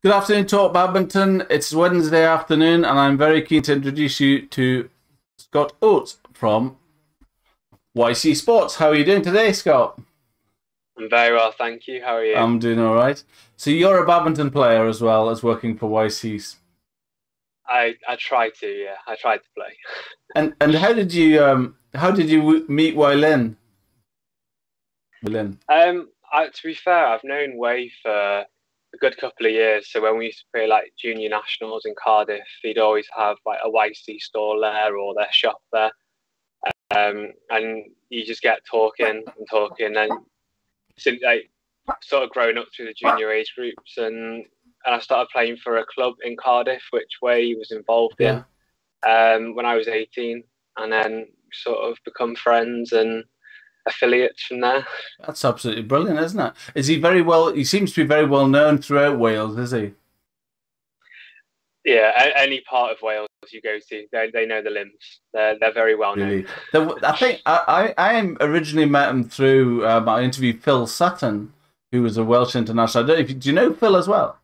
Good afternoon, Talk Badminton. It's Wednesday afternoon, and I'm very keen to introduce you to Scott Oates from YC Sports. How are you doing today, Scott? I'm very well, thank you. How are you? I'm doing all right. So you're a badminton player as well as working for YC's. I try to, yeah. I tried to play. And how did you meet Wylin? To be fair, I've known Way for a good couple of years. So when we used to play like junior nationals in Cardiff, he'd always have like a YC store there or their shop there. And you just get talking and talking, and since like sort of grown up through the junior age groups, and I started playing for a club in Cardiff, which Way was involved in when I was 18, and then sort of become friends and affiliates from there. That's absolutely brilliant, isn't it? Is he very well? He seems to be very well known throughout Wales, is he? Yeah, any part of Wales you go to, they know the limbs. They're very well known. Really? I think I originally met him through I interviewed Phil Sutton, who was a Welsh international. Do you know Phil as well?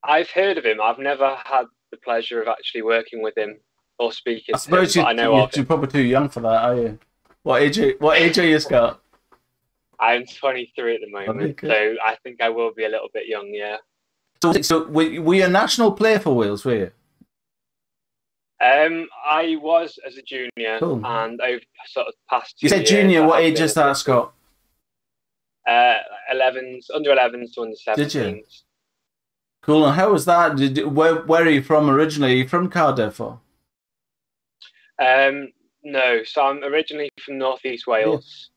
I've heard of him. I've never had the pleasure of actually working with him or speaking I suppose to him, but I know of him. You're probably too young for that, are you? What age are you, Scott? I'm 23 at the moment, so I think I will be a little bit young, yeah. So were you a national player for Wales, were you? I was as a junior, and over sort of past 2 years. You said junior, what age is that, Scott? 11s, under 11s to under 17s. Did you? Cool, and how was that? Where are you from originally? Are you from Cardiff? Or? No, so I'm originally from Northeast Wales,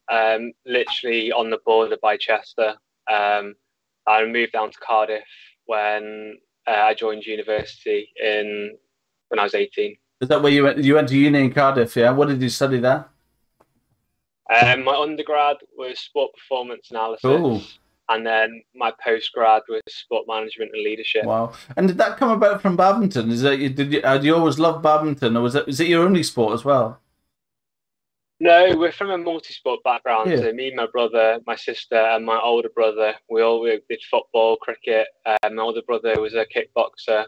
literally on the border by Chester. I moved down to Cardiff when I joined university when I was 18. Is that where you went? You went to uni in Cardiff, yeah? What did you study there? My undergrad was sport performance analysis, and then my postgrad was sport management and leadership. Wow! And did that come about from badminton? Did you always love badminton, or was it your only sport as well? No, we're from a multi-sport background. Yeah. So me, my brother, my sister, and my older brother, we all did football, cricket. My older brother was a kickboxer.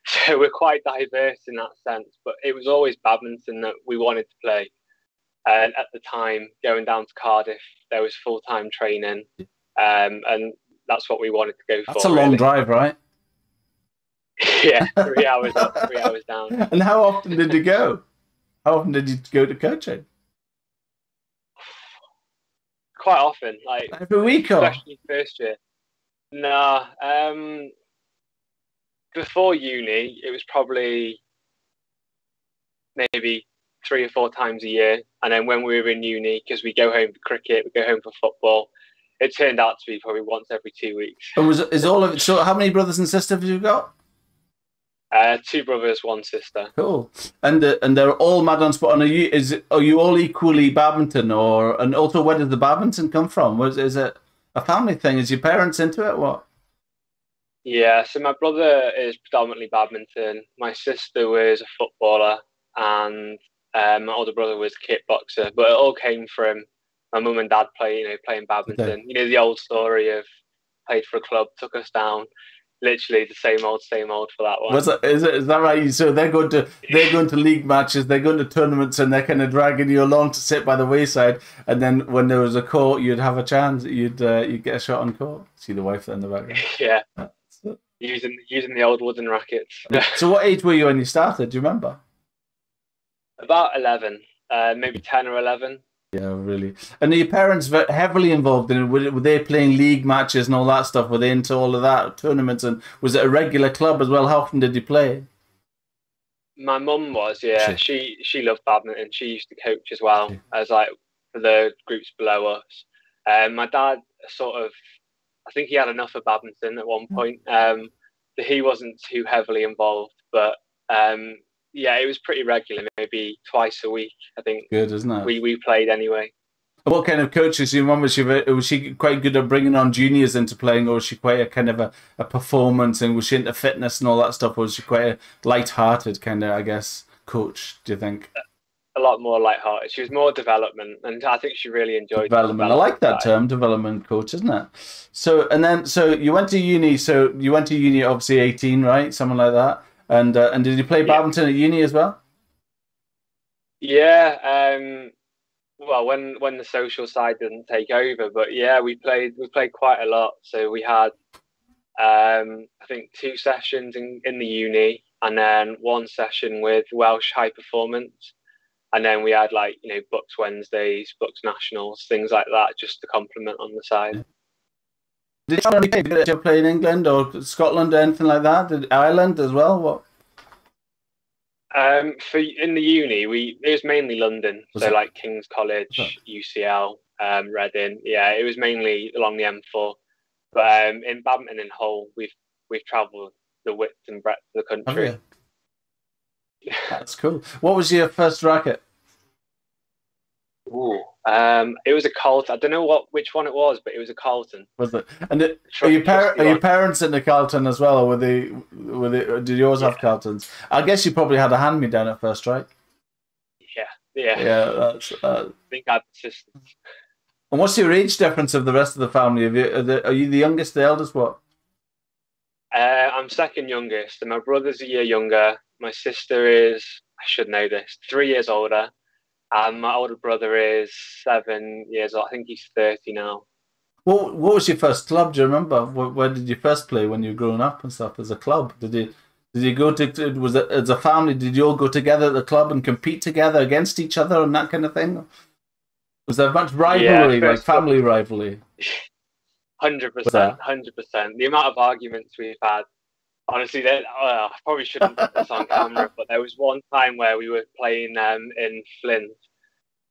So we're quite diverse in that sense. But it was always badminton that we wanted to play. And at the time, going down to Cardiff, there was full-time training, and that's what we wanted to go for. That's a long drive, right? Yeah, 3 hours up, 3 hours down. And how often did you go? How often did you go to coaching? Quite often, like every week, or especially first year. Nah, before uni, it was probably maybe 3 or 4 times a year, and then when we were in uni, because we go home for cricket, we go home for football, it turned out to be probably once every 2 weeks. And all of it? So, how many brothers and sisters have you got? 2 brothers, 1 sister. Cool. And they're all mad on sport. And are you all equally badminton, and also where did the badminton come from? Is it a family thing? Is your parents into it? What? Yeah. So my brother is predominantly badminton. My sister was a footballer, and my older brother was a kickboxer. But it all came from my mum and dad playing badminton. Okay. You know the old story of played for a club, took us down. Literally the same old for that one. Is that right? So they're going to league matches, they're going to tournaments, and they're kind of dragging you along to sit by the wayside. And then when there was a court, you'd have a chance. You'd get a shot on court. See the wife there in the background. Yeah, using the old wooden rackets. So what age were you when you started? Do you remember? About 11, maybe 10 or 11. Yeah, really. And are your parents heavily involved in it? Were they playing league matches and all that stuff? Were they into all of that, tournaments? And was it a regular club as well? How often did you play? My mum was, yeah. She loved badminton. She used to coach as well as like for the groups below us. My dad I think he had enough of badminton at one point. He wasn't too heavily involved, but yeah, it was pretty regular, maybe twice a week, I think. Good, isn't it? We played anyway. What kind of coach is your mum? Was she quite good at bringing on juniors into playing, or was she quite a kind of a performance, and was she into fitness and all that stuff, or was she quite a light-hearted kind of, I guess, coach, do you think? a lot more lighthearted. She was more development, and I think she really enjoyed the Development. I like development that side. term, development coach, isn't it? So, and then, so you went to uni. So you went to uni, obviously 18, right? Something like that. And did you play Yeah, badminton at uni as well? yeah. Well, when the social side didn't take over, but yeah, we played quite a lot. So we had I think 2 sessions in the uni, and then 1 session with Welsh High Performance, and then we had like Books Wednesdays, Books Nationals, things like that, just to complement on the side. Did you play in England or Scotland or anything like that? Did Ireland as well? What For in the uni, it was mainly London, was so that? like King's College, UCL, Reading. Yeah, it was mainly along the M4. But in badminton in Hull, we've travelled the width and breadth of the Have country. you? That's cool. What was your first racket? Ooh. It was a Carlton. I don't know which one it was, but it was a Carlton. Was it? And Trusty are your one. parents in the Carlton as well, or did you always Yeah, have Carltons? I guess you probably had a hand me down at first, right? yeah, yeah. Yeah, that's. I think I had assistants. And what's your age difference of the rest of the family? Are you the youngest, the eldest? What? I'm second youngest, and my brother's a year younger. My sister is, I should know this, 3 years older, and my older brother is 7 years old. I think he's 30 now. What was your first club? Do you remember? Where did you first play when you were growing up and stuff? As a club, did you go to? Was it as a family? Did you all go together at the club and compete together against each other and that kind of thing? Was there much Yeah, rivalry, like first club, family rivalry? 100%, Was 100%. The amount of arguments we've had, honestly, I probably shouldn't put this on camera, but there was one time where we were playing in Flint,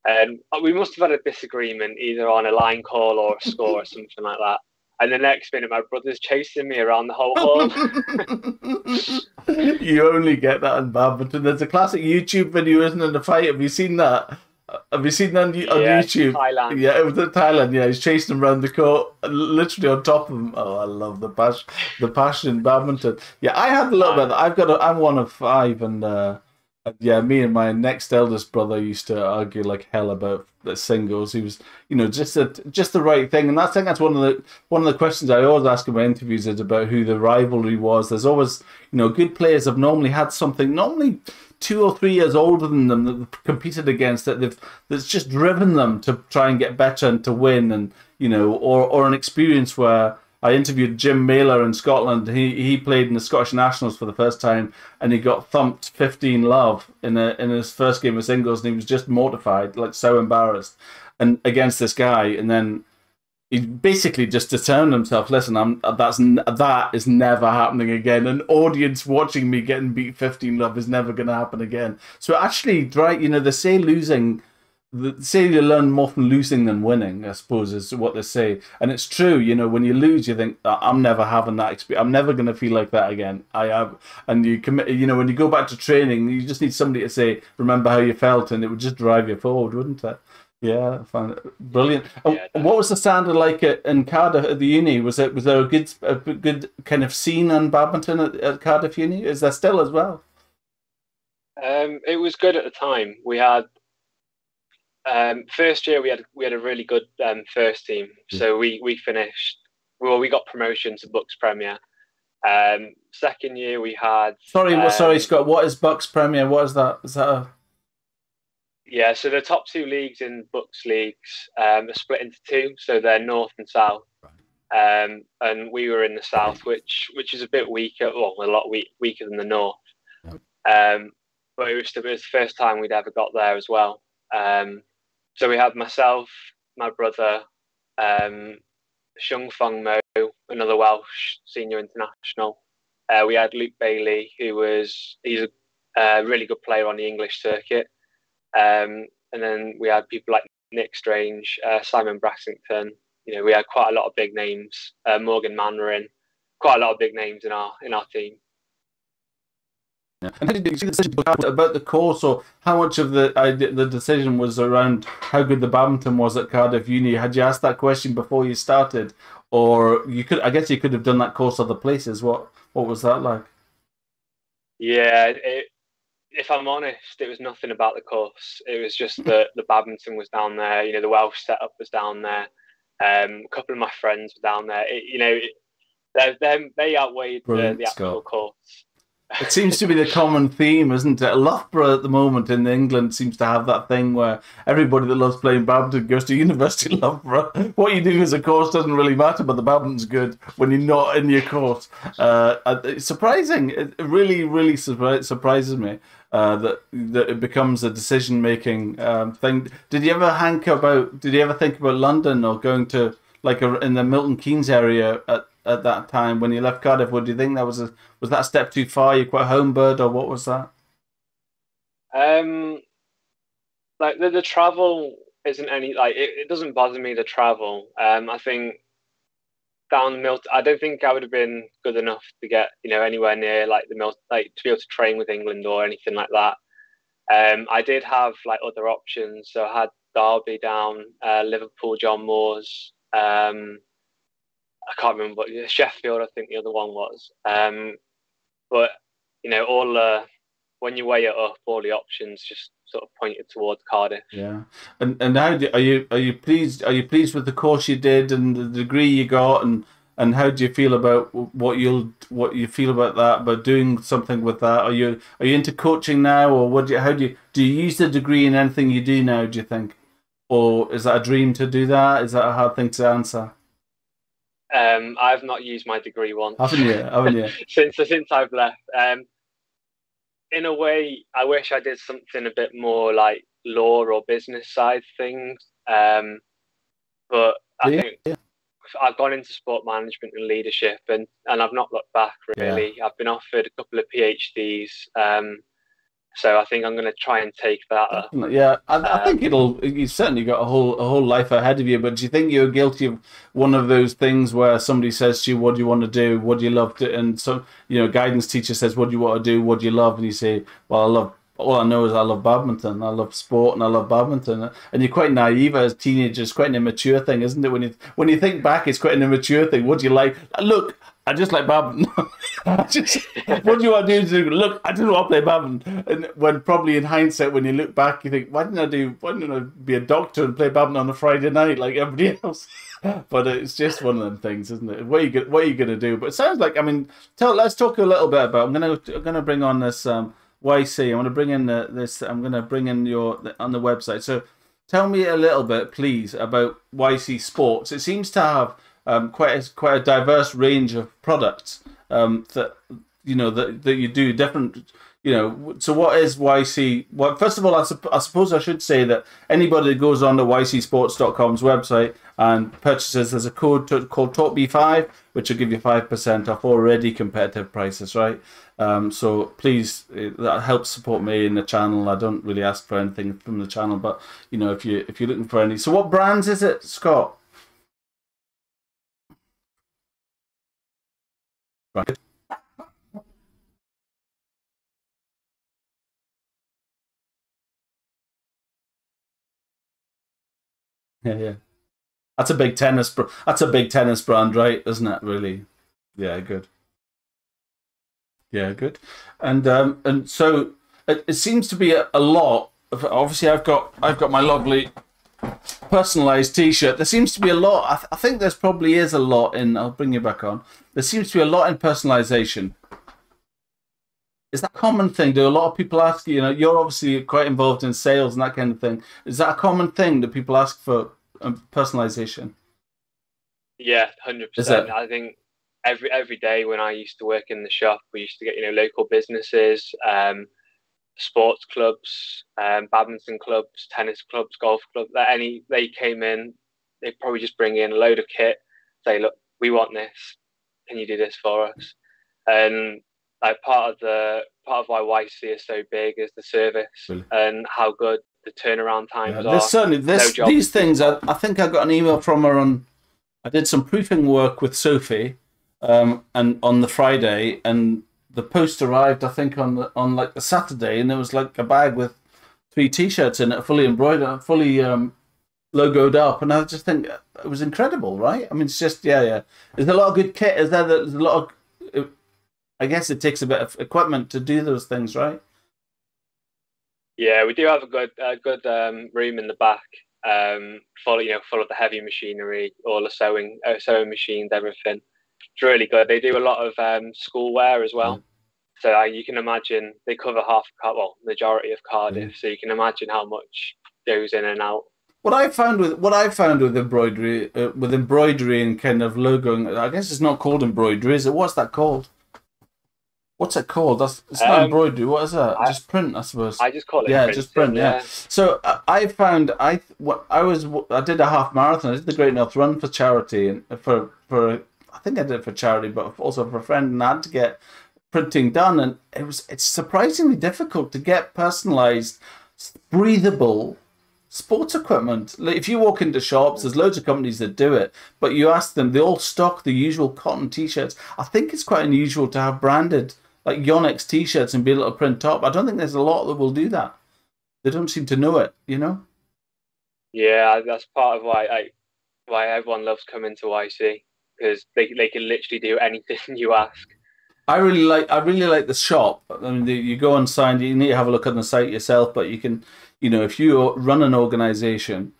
and we must have had a disagreement either on a line call or a score or something like that. And the next minute, my brother's chasing me around the whole hall. You only get that in badminton. There's a classic YouTube video, isn't it? The fight. Have you seen that? Have you seen that on Yeah, YouTube? Thailand. Yeah, it was in Thailand. Yeah, he's chasing him around the court, literally on top of him. Oh, I love the passion in badminton. Yeah, I had a little bit. I'm one of five, and yeah, me and my next eldest brother used to argue like hell about the singles. He was, just the right thing, and I think that's one of the questions I always ask in my interviews is about who the rivalry was. There's always, good players have normally had something, normally 2 or 3 years older than them that they've competed against that's just driven them to try and get better and to win, and or an experience where I interviewed Jim Mailer in Scotland. He played in the Scottish Nationals for the first time, and he got thumped 15-love in his first game of singles, and he was just mortified, like so embarrassed, and against this guy, and then he basically just determined himself. Listen, that is never happening again. An audience watching me getting beat 15-love is never going to happen again. So actually, right, they say losing. They say you learn more from losing than winning, I suppose, is what they say. And it's true, when you lose, you think, I'm never having that experience. I'm never going to feel like that again. I have. And you commit, when you go back to training, you just need somebody to say, remember how you felt, and it would just drive you forward, wouldn't it? Yeah, I found it brilliant. Yeah, What was the standard like in Cardiff at the uni? Was there a good kind of scene on badminton at Cardiff Uni? Is there still as well? it was good at the time. We had first year we had a really good first team, so we finished. Well, we got promotion to Bucks Premier. Second year we had. Sorry, Scott. What is Bucks Premier? What is that? Is that a... Yeah, so the top 2 leagues in Bucks leagues are split into two, so they're North and South. And we were in the South, which is a bit weaker, well, a lot weaker than the North. But it was the first time we'd ever got there as well. So we had myself, my brother, Shung Fong Mo, another Welsh senior international. We had Luke Bailey, he's a really good player on the English circuit. And then we had people like Nick Strange, Simon Brassington. We had quite a lot of big names. Morgan Manwaring, quite a lot of big names in our team. Yeah. And how did you see the decision about the course, or how much of the decision was around how good the badminton was at Cardiff Uni? Had you asked that question before you started, or you could? I guess you could have done that course other places. What was that like? Yeah, if I'm honest, it was nothing about the course. It was just that the badminton was down there. You know, the Welsh setup was down there. A couple of my friends were down there. They outweighed Brilliant, the actual Scott. course. It seems to be the common theme, isn't it? Loughborough at the moment in England seems to have that thing where everybody that loves playing badminton goes to University of Loughborough. What you do as a course doesn't really matter, but the badminton's good when you're not in your course. It's surprising. It really, really surprises me that it becomes a decision-making thing. Did you ever think about London or going to in the Milton Keynes area at that time when you left Cardiff? Would you think that was that a step too far? You're quite a home bird, or what was that? Like the travel isn't any like it doesn't bother me the travel. I think down Milton, I don't think I would have been good enough to get anywhere near like the Milton, like to be able to train with England or anything like that. I did have like other options, so I had Derby down, Liverpool, John Moores. I can't remember what Sheffield, I think the other one was. But all when you weigh it up, all the options just sort of pointed towards Cardiff. Yeah, and are you pleased? Are you pleased with the course you did and the degree you got, and how do you feel about what you feel about that? About doing something with that? Are you into coaching now, or do you use the degree in anything you do now? Do you think, or is that a dream to do that? Is that a hard thing to answer? I've not used my degree once. Haven't you? Haven't you? since I've left. In a way, I wish I did something a bit more like law or business side things. But I think I've gone into sport management and leadership, and I've not looked back really. Yeah. I've been offered a couple of PhDs. So I think I'm going to try and take that up. Yeah, I think you've certainly got a whole life ahead of you. But do you think you're guilty of one of those things where somebody says to you, "What do you want to do? What do you love to?" And so guidance teacher says, "What do you want to do? What do you love?" And you say, "Well, all I know is I love badminton. I love sport, and I love badminton." And you're quite naive as a teenager. It's quite an immature thing, isn't it? When you think back, it's quite an immature thing. What do you like? Look, I just like badminton. What do you want to do? Look, I just want to play badminton. And when probably in hindsight, when you look back, you think, why didn't I be a doctor and play badminton on a Friday night like everybody else? But it's just one of them things, isn't it? What are you gonna do? But it sounds like, let's talk a little bit about. I'm gonna bring on this YC. I want to bring in this. I'm gonna bring in on the website. So tell me a little bit, please, about YC Sports. It seems to have quite a diverse range of products that you do different. So what is YC? Well, first of all, I suppose I should say that anybody that goes on to ycsports.com's website and purchases, there's a code called TalkB5, which will give you 5% off already competitive prices, right? So please, that helps support me in the channel. I don't really ask for anything from the channel, but if you're looking for any. So what brands is it, Scott? Right. Yeah. That's a big tennis. That's a big tennis brand, right? Isn't it? Really? Yeah. Good. Yeah. Good. And so it seems to be a lot. Obviously, I've got my lovely personalized T-shirt. There seems to be a lot. I think there's probably is a lot in. I'll bring you back on. There seems to be a lot in personalization. Is that a common thing? Do a lot of people ask, you're obviously quite involved in sales and that kind of thing. Is that a common thing that people ask for personalization? Yeah, 100%. I think every day when I used to work in the shop, we used to get, local businesses, sports clubs, badminton clubs, tennis clubs, golf clubs, they came in, they'd probably just bring in a load of kit, say, look, we want this. Can you do this for us? And like part of why YC is so big is the service and how good the turnaround times are. Certainly these things. I think I got an email from her on. I did some proofing work with Sophie, and on the Friday, and the post arrived. I think on like the Saturday, and there was like a bag with 3 T-shirts in it, fully embroidered, fully logoed up, and I just think it was incredible, right? It's just yeah. There's a lot of good kit. There's a lot of. I guess it takes a bit of equipment to do those things, right? Yeah, we do have a good room in the back, full of the heavy machinery, all the sewing machines, everything. It's really good. They do a lot of schoolwear as Yeah. well. So you can imagine they cover majority of Cardiff. So you can imagine how much goes in and out. What I found with embroidery and kind of logoing, I guess it's not called embroidery, is it? What's that called? What's it called? It's not embroidery. What is that? Just print, I suppose. I just call it printing, just print. Yeah. So I found I did a half marathon. I did the Great North Run for charity and for I think I did it for charity, but also for a friend, and I had to get printing done, and it's surprisingly difficult to get personalized, breathable sports equipment. Like if you walk into shops, there's loads of companies that do it, but you ask them, they all stock the usual cotton t-shirts. I think it's quite unusual to have branded like Yonex t-shirts and be able to print up. I don't think there's a lot that will do that. They don't seem to know it, you know? Yeah, that's part of why everyone loves coming to YC, because they can literally do anything you ask. I really like the shop. I mean, you go on sign. You need to have a look on the site yourself, but you can, if you run an organization,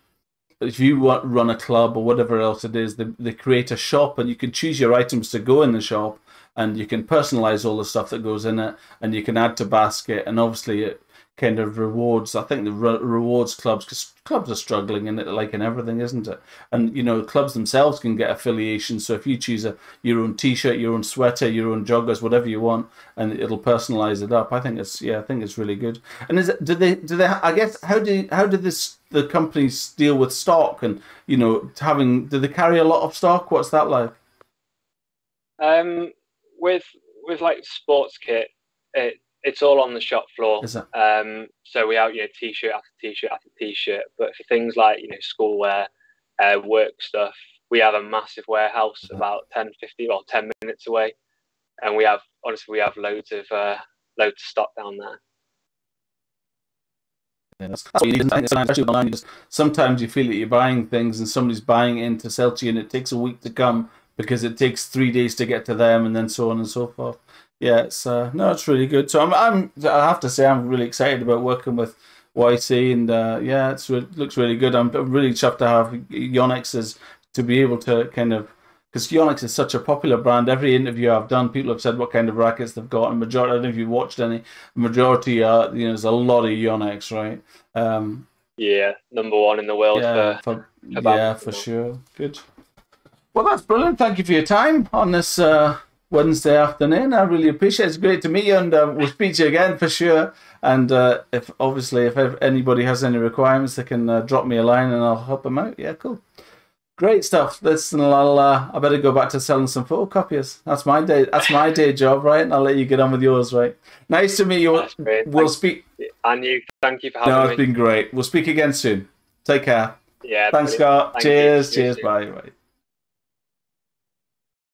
if you run a club or whatever else it is, they create a shop, and you can choose your items to go in the shop, and you can personalize all the stuff that goes in it, and you can add to basket, and obviously it kind of rewards. I think the rewards clubs, because clubs are struggling in it, like in everything, isn't it? And clubs themselves can get affiliations. So if you choose your own T-shirt, your own sweater, your own joggers, whatever you want, and it'll personalize it up. I think it's really good. And do they? I guess how do the companies deal with stock and do they carry a lot of stock? What's that like? With like sports kit, it's all on the shop floor. Is it? So we have t-shirt after t-shirt after t-shirt. But for things like schoolwear, work stuff, we have a massive warehouse about 10 minutes away, and we have loads of stock down there. Yeah, that's what you need, especially online. Sometimes you feel that you're buying things and somebody's buying it in to sell to you, and it takes a week to come because it takes 3 days to get to them, and then so on and so forth. Yeah, it's it's really good. So I have to say I'm really excited about working with YC, and it looks really good. I'm really chuffed to have Yonex to be able to kind of, because Yonex is such a popular brand. Every interview I've done, people have said what kind of rackets they've got, and majority, I don't know if you've watched any, majority are there's a lot of Yonex, right? Yeah, number one in the world. For sure. Good. Well, that's brilliant. Thank you for your time on this Wednesday afternoon. I really appreciate it. It's great to meet you, and we'll speak to you again for sure. And if anybody has any requirements, they can drop me a line and I'll help them out. Yeah, cool. Great stuff. Listen, I better go back to selling some photocopiers. That's my day job, right? And I'll let you get on with yours, right? Nice to meet you. That's great. We'll speak. And you, thank you for having me. No, it's been great. We'll speak again soon. Take care. Yeah. Thanks, Scott. Cheers. Bye.